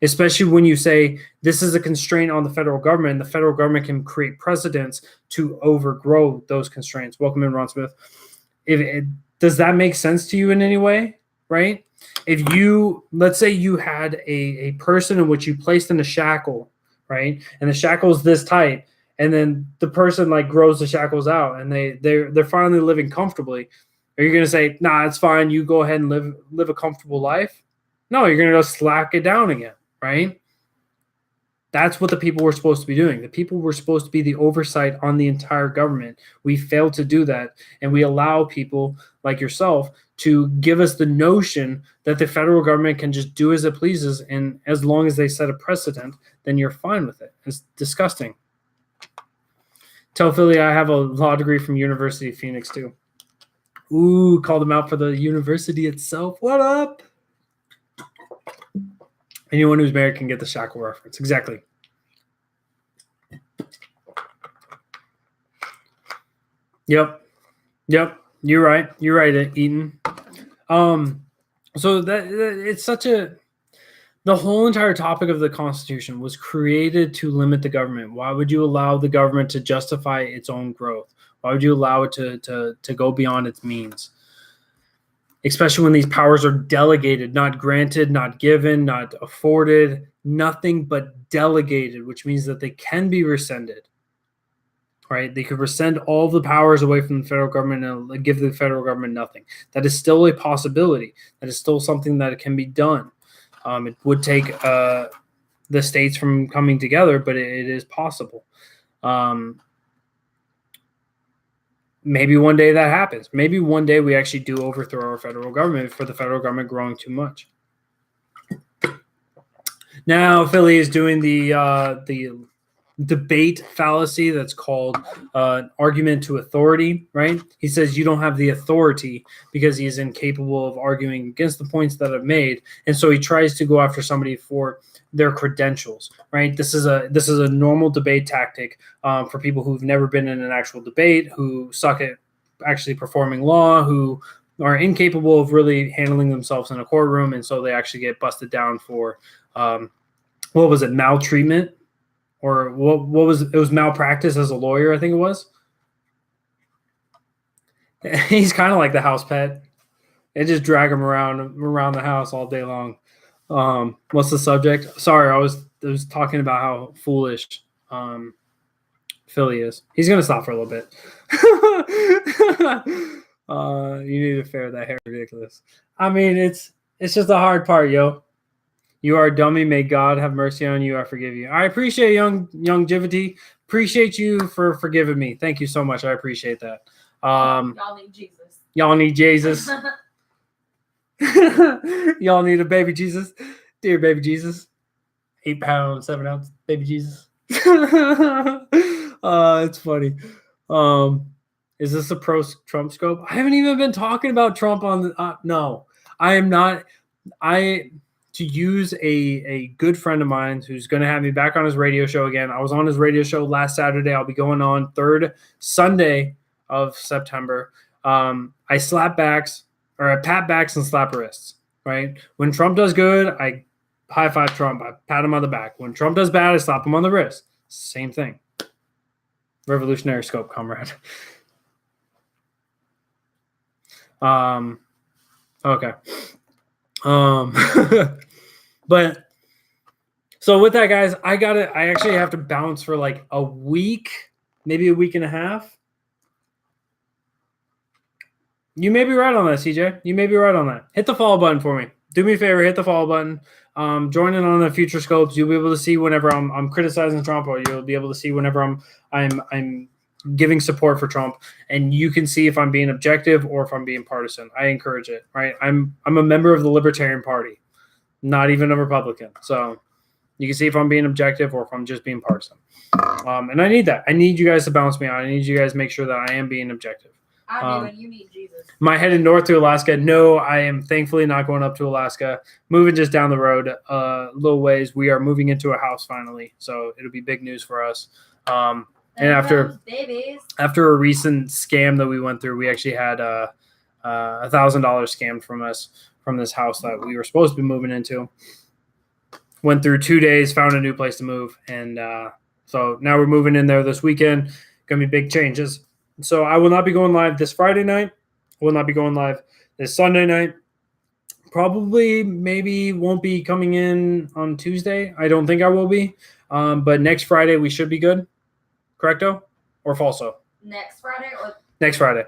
Especially when you say this is a constraint on the federal government, the federal government can create precedents to overgrow those constraints. Welcome in, Ron Smith. Does that make sense to you in any way, right? If you, let's say you had a person in which you placed in a shackle, right? And the shackle is this tight, and then the person like grows the shackles out and they're finally living comfortably. Are you going to say, nah, it's fine, you go ahead and live a comfortable life? No, you're going to go slack it down again, right? That's what the people were supposed to be doing. The people were supposed to be the oversight on the entire government. We failed to do that, and we allow people like yourself to give us the notion that the federal government can just do as it pleases, and as long as they set a precedent, then you're fine with it. It's disgusting. Tell Philly I have a law degree from University of Phoenix too. Ooh, called them out for the university itself. What up? Anyone who's married can get the shackle reference. Exactly. Yep. You're right, Eaton. So that it's such a. The whole entire topic of the Constitution was created to limit the government. Why would you allow the government to justify its own growth? Why would you allow it to go beyond its means? Especially when these powers are delegated, not granted, not given, not afforded, nothing but delegated, which means that they can be rescinded, right? They could rescind all the powers away from the federal government and give the federal government nothing. That is still a possibility. That is still something that can be done. It would take the states from coming together, but it is possible. Maybe one day that happens. Maybe one day we actually do overthrow our federal government for the federal government growing too much. Now Philly is doing the debate fallacy that's called argument to authority, right? He says you don't have the authority because he is incapable of arguing against the points that I've made. And so he tries to go after somebody for their credentials, right? This is a normal debate tactic for people who've never been in an actual debate, who suck at actually performing law, who are incapable of really handling themselves in a courtroom. And so they actually get busted down for, what was it, maltreatment? Or what was it? It was malpractice as a lawyer, I think it was. He's kind of like the house pet. They just drag him around the house all day long. What's the subject? Sorry, I was talking about how foolish Philly is. He's gonna stop for a little bit. You need to fair that hair, ridiculous. I mean, it's just the hard part, yo. You are a dummy. May God have mercy on you. I forgive you. I appreciate young Jivity. Appreciate you for forgiving me. Thank you so much. I appreciate that. Y'all need Jesus. Y'all need Jesus. Y'all need a baby Jesus. Dear baby Jesus. 8 pounds, 7 ounce baby Jesus. It's funny. Is this a pro-Trump scope? I haven't even been talking about Trump on the no. I am not. To use a good friend of mine who's going to have me back on his radio show again. I was on his radio show last Saturday. I'll be going on 3rd Sunday of September. I slap backs, or I pat backs and slap wrists, right? When Trump does good, I high five Trump. I pat him on the back. When Trump does bad, I slap him on the wrist. Same thing. Revolutionary scope, comrade. Okay. But so with that, guys, I actually have to bounce for like a week, maybe a week and a half. You may be right on that, CJ. You may be right on that. Hit the follow button for me. Do me a favor, hit the follow button. Join in on the future scopes. You'll be able to see whenever I'm criticizing Trump, or you'll be able to see whenever I'm giving support for Trump, and you can see if I'm being objective or if I'm being partisan. I encourage it, right? I'm a member of the Libertarian Party, not even a Republican. So you can see if I'm being objective or if I'm just being partisan. And I need that. I need you guys to balance me out. I need you guys to make sure that I am being objective. I do, and you need Jesus. Am I headed north to Alaska? No, I am thankfully not going up to Alaska. Moving just down the road a little ways. We are moving into a house finally, so it'll be big news for us. And after a recent scam that we went through, we actually had $1,000 scammed from us from this house that we were supposed to be moving into. Went through 2 days, found a new place to move, and so now we're moving in there this weekend. Gonna be big changes. So I will not be going live this Friday night. I will not be going live this Sunday night. Probably, maybe won't be coming in on Tuesday. I don't think I will be. But next Friday we should be good. Correcto or falso? Next Friday or next Friday?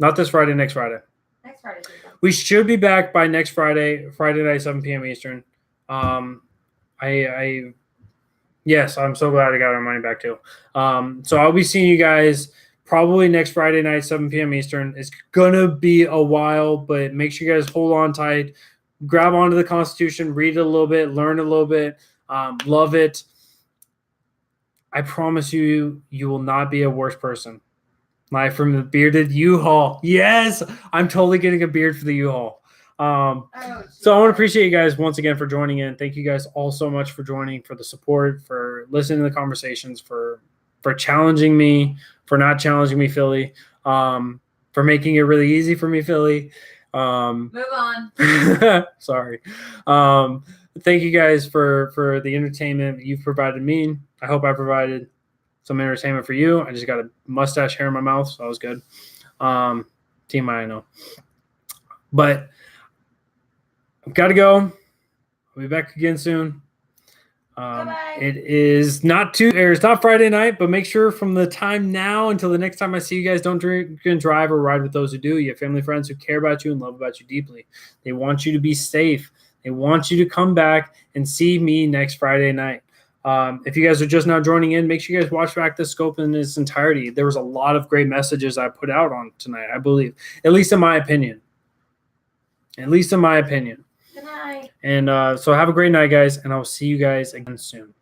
Not this Friday. Next Friday. Next Friday. We should be back by next Friday night, 7 p.m. Eastern. Yes, I'm so glad I got our money back too. So I'll be seeing you guys probably next Friday night, 7 p.m. Eastern. It's gonna be a while, but make sure you guys hold on tight. Grab onto the Constitution, read it a little bit, learn a little bit, love it. I promise you, you will not be a worse person. Live from the bearded U-Haul. Yes, I'm totally getting a beard for the U-Haul. So I want to appreciate you guys once again for joining in. Thank you guys all so much for joining, for the support, for listening to the conversations, for challenging me, for not challenging me, Philly, for making it really easy for me, Philly. Move on. Sorry. Thank you guys for the entertainment you've provided me. I hope I provided some entertainment for you. I just got a mustache hair in my mouth, so that was good. Team I know. But I've got to go. I'll be back again soon. It is not it's not Friday night, but make sure from the time now until the next time I see you guys, don't drink and drive or ride with those who do. You have family, friends who care about you and love about you deeply. They want you to be safe. They want you to come back and see me next Friday night. If you guys are just now joining in, make sure you guys watch back the scope in its entirety. There was a lot of great messages I put out on tonight, I believe, at least in my opinion. Good night. And so have a great night, guys, and I'll see you guys again soon.